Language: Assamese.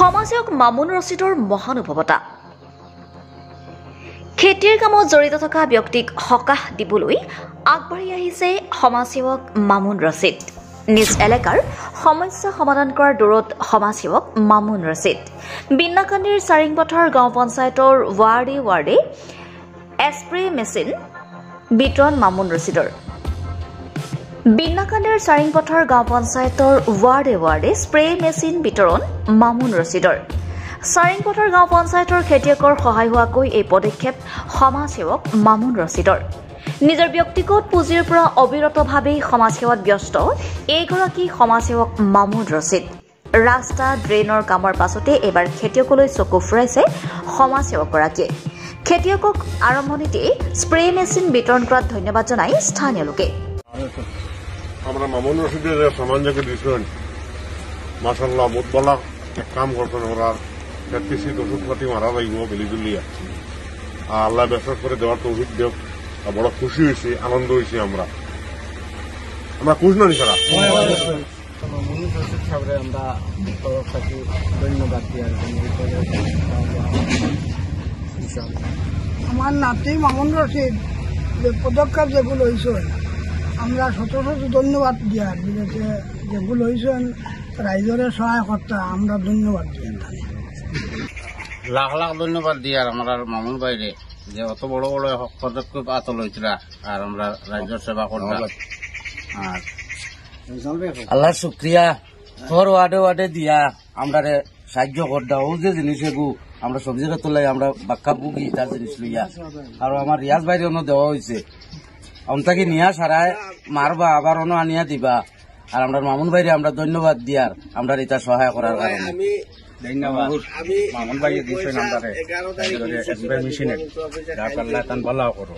সমাজসেৱক মামুন ৰছিদৰ মহানুভৱতা। খেতিৰ কামত জড়িত থকা ব্যক্তিক সকাহ দিবলৈ আগবাঢ়ি আহিছে সমাজসেৱক মামুন ৰছিদ। নিজ এলেকাৰ সমস্যা সমাধান কৰাৰ দৌৰত সমাজসেৱক মামুন ৰছিদ। বিন্নাকান্দিৰ চাৰিংপথাৰ গাঁও পঞ্চায়তৰ ৱাৰ্ডে ৱাৰ্ডে স্প্ৰে মেচিন বিতৰণ মামুন ৰছিদৰ। বিন্নাকান্দিৰ চাৰিংপথাৰ গাঁও পঞ্চায়তৰ ৱাৰ্ডে ৱাৰ্ডে স্প্ৰে মেচিন বিতৰণ মামুন ৰছিদৰ। চাৰিংপথাৰ গাঁও পঞ্চায়তৰ খেতিয়কৰ সহায় হোৱাকৈ এই পদক্ষেপ সমাজসেৱক মামুন ৰছিদৰ। নিজৰ ব্যক্তিগত পুঁজিৰ পৰা অবিৰতভাৱে সমাজসেৱাত ব্যস্ত এইগৰাকী সমাজসেৱক মামুন ৰছিদ। ৰাস্তা ড্ৰেইনৰ কামৰ পাছতে এবাৰ খেতিয়কলৈ চকু ফুৰাইছে সমাজসেৱকগৰাকীয়ে। খেতিয়কক আৰম্ভণিতে স্প্ৰে মেচিন বিতৰণ কৰাত ধন্যবাদ জনাই স্থানীয় লোকে। আমরা মামুন রশিদের যে সামান যে দিয়েছেন মাশাআল্লাহ বহুত ভালো এক কাম করছেন। ওরা কৃষি ওষুধপাতি মারা লাগব বেলিজুলিয়া আল্লাহ বেসর করে দেওয়ার তৌফিক দেব। বড় খুশি হয়েছি, আনন্দ হয়েছি। আমরা খুশ না নিশারা মামুন রশিদ সাহেবরে আমরা ধন্যবাদ দিয়ার আমার নাতি মামুন রশিদ যে পদক্ষেপ যেগুলো হয়েছেন আমরা শত শত ধন্যবাদ দিয়ার যেগুলো হয়েছেন রাইজরে সহায় করতে আমরা ধন্যবাদ দিই। লাখ লাখ ধন্যবাদ দিয়ার আমরা মামুন বাইরে যে অত বড় বড় পদক্ষেপ আত লইছিলা আর আমরা রাজ্যের সেবা করতাম। আর আল্লাহ শুক্রিয়া তোর ওয়ার্ডে ওয়ার্ডে দিয়া আমরা সাহায্য করদা ও যে জিনিস এগু আমরা সবজি তোলাই আমরা বাক্কা বুগি তার জিনিস লইয়া আর আমার রিয়াজ বাইরে অন্য দেওয়া হয়েছে অন্তাকে নিয়া সারায় মারবা আবার অন্য আনিয়া দিবা। আর আমরা মামুন বাইরে আমরা ধন্যবাদ দিয়ার আমরা এটা সহায় করার কারণে ধন্যবাদ মামুন ভাই দিয়েছেন আমরা মেশিনে যা পাল্লা তান ভালো করো।